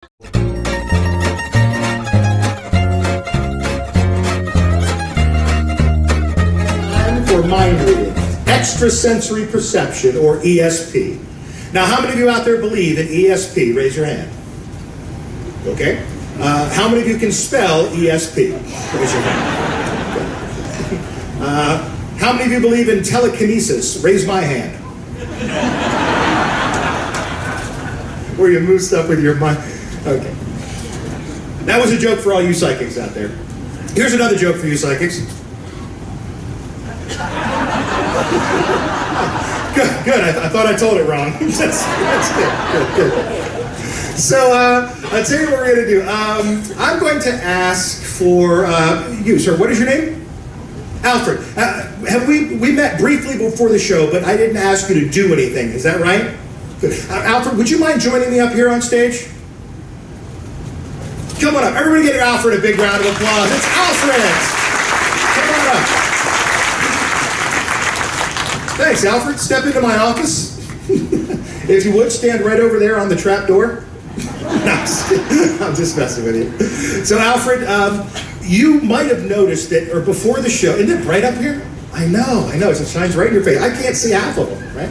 For mind reading, extrasensory perception, or ESP. Now, how many of you out there believe in ESP? Raise your hand. Okay. How many of you can spell ESP? Raise your hand. How many of you believe in telekinesis? Raise my hand. Where you move stuff with your mind. Okay. That was a joke for all you psychics out there. Here's another joke for you psychics. Good. I thought I told it wrong. That's good. So I'll tell you what we're going to do. I'm going to ask for you, sir. What is your name? Alfred. Have we met briefly before the show, but I didn't ask you to do anything. Is that right? Good. Alfred, would you mind joining me up here on stage? Come on up. Everybody give Alfred a big round of applause. It's Alfred. Come on up. Thanks, Alfred. Step into my office. If you would, stand right over there on the trap door. I'm just messing with you. So, Alfred, you might have noticed that, or before the show, isn't it bright up here? I know, it shines right in your face. I can't see half of them, right?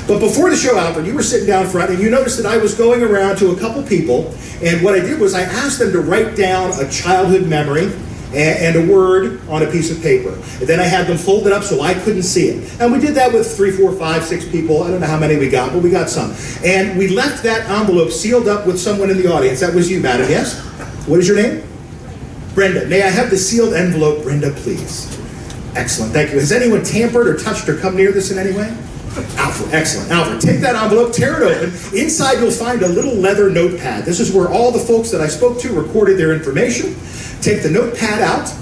But before the show, Alfred, you were sitting down front, and you noticed that I was going around to a couple people, and what I did was I asked them to write down a childhood memory and a word on a piece of paper. And then I had them fold it up so I couldn't see it. And we did that with 3, 4, 5, 6 people. I don't know how many we got, but we got some. And we left that envelope sealed up with someone in the audience. That was you, madam, yes? What is your name? Brenda. May I have the sealed envelope, Brenda, please? Excellent, thank you. Has anyone tampered or touched or come near this in any way? Alfred, excellent. Alfred, take that envelope, tear it open. Inside you'll find a little leather notepad. This is where all the folks that I spoke to recorded their information. Take the notepad out.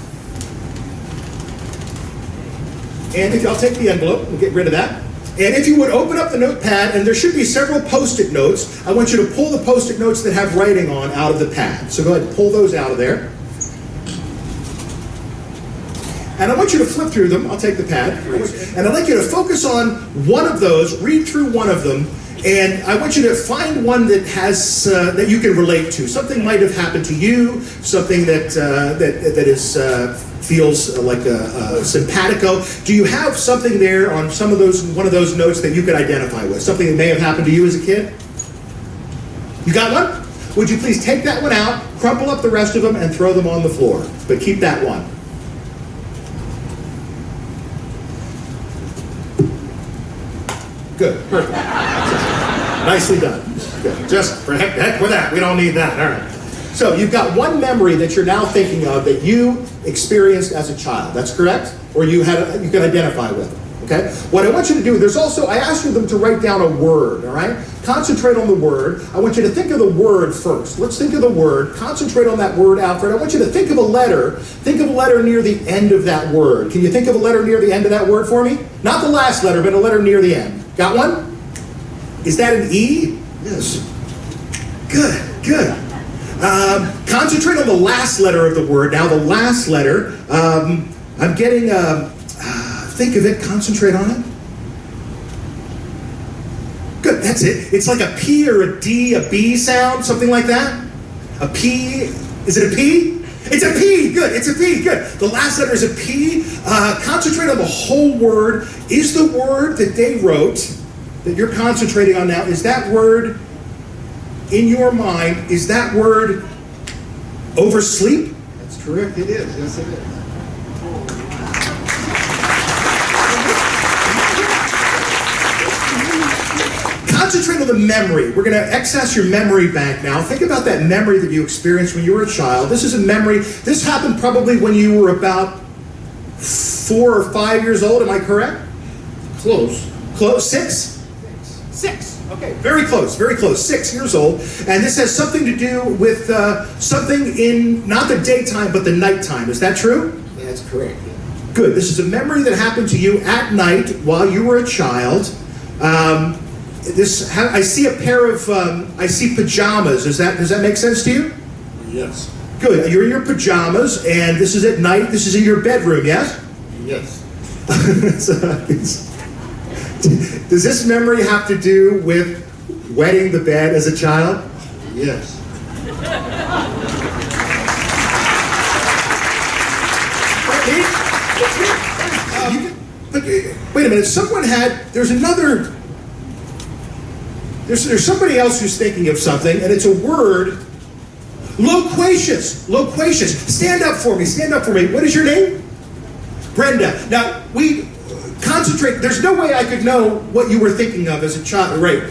And if I'll take the envelope, we'll get rid of that. And if you would open up the notepad, and there should be several post-it notes, I want you to pull the post-it notes that have writing on out of the pad. So go ahead and pull those out of there. And I want you to flip through them. I'll take the pad. And I'd like you to focus on one of those, read through one of them, and I want you to find one that has that you can relate to. Something might have happened to you, something that feels like a simpatico. Do you have something there on one of those notes that you could identify with? Something that may have happened to you as a kid? You got one? Would you please take that one out, crumple up the rest of them, and throw them on the floor? But keep that one. Good, perfect. Nicely done. Good. Just for heck with that. We don't need that. All right. So you've got one memory that you're now thinking of that you experienced as a child. That's correct? Or you can identify with. Okay? What I want you to do, I asked you them to write down a word, all right? Concentrate on the word. I want you to think of the word first. Let's think of the word. Concentrate on that word, Alfred. I want you to think of a letter. Think of a letter near the end of that word. Can you think of a letter near the end of that word for me? Not the last letter, but a letter near the end. Got one? Is that an E? Yes. Good. Concentrate on the last letter of the word. Now the last letter, I'm getting, think of it, concentrate on it. Good, that's it. It's like a P or a D, a B sound, something like that. A P, is it a P? It's a P, good, it's a P, good. The last letter is a P. Concentrate on the whole word. Is the word that they wrote, that you're concentrating on now, is that word in your mind, is that word oversleep? That's correct, it is, yes it is. Concentrate on the memory. We're going to access your memory bank now. Think about that memory that you experienced when you were a child. This is a memory. This happened probably when you were about 4 or 5 years old. Am I correct? Close. Close. 6? 6. Okay. Very close. 6 years old. And this has something to do with something in not the daytime but the nighttime. Is that true? That's correct. Good. This is a memory that happened to you at night while you were a child. I see a pair of, I see pajamas. Does that make sense to you? Yes. Good. You're in your pajamas, and this is at night. This is in your bedroom, yes? Yes. Does this memory have to do with wetting the bed as a child? Yes. But wait a minute, there's somebody else who's thinking of something, and it's a word, loquacious, loquacious. Stand up for me. What is your name? Brenda. Now, we concentrate, there's no way I could know what you were thinking of as a child, right?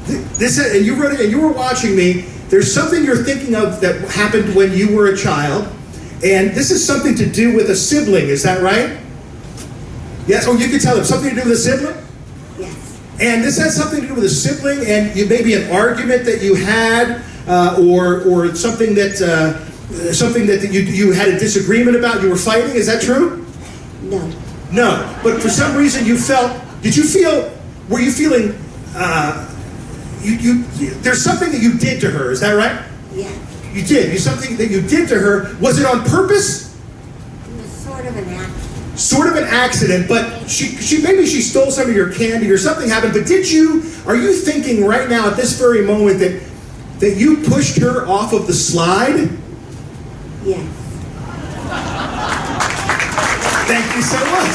And you wrote it, and you were watching me. There's something you're thinking of that happened when you were a child, and this is something to do with a sibling, is that right? Yes, oh, you can tell them, something to do with a sibling? Yes. And this has something to do with a sibling, and maybe an argument that you had, or something that you had a disagreement about, you were fighting, is that true? No. No, but for some reason were you feeling, there's something that you did to her, is that right? Yes. You did, something that you did to her, was it on purpose? It was sort of an accident. Sort of an accident, but maybe she stole some of your candy or something happened, but are you thinking right now at this very moment that you pushed her off of the slide? Yes. Thank you so much.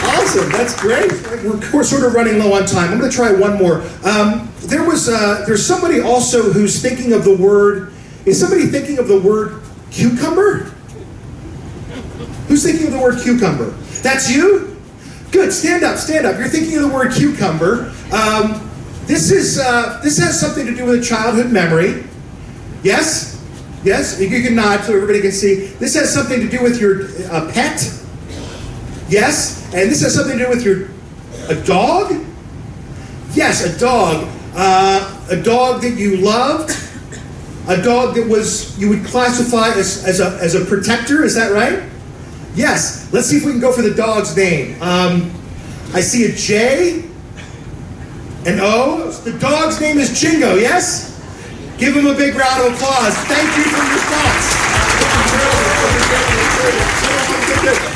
Awesome, that's great. We're sort of running low on time. I'm going to try one more. There's somebody also who's thinking of the word. Is somebody thinking of the word cucumber? Who's thinking of the word cucumber? That's you? Good. Stand up. You're thinking of the word cucumber. This has something to do with a childhood memory. Yes. Yes, you can nod so everybody can see. This has something to do with your pet. Yes, and this has something to do with a dog. Yes, a dog. A dog that you loved. A dog that you would classify as a protector. Is that right? Yes. Let's see if we can go for the dog's name. I see a J, an O. The dog's name is Jingo. Yes. Give him a big round of applause. Thank you for your thoughts.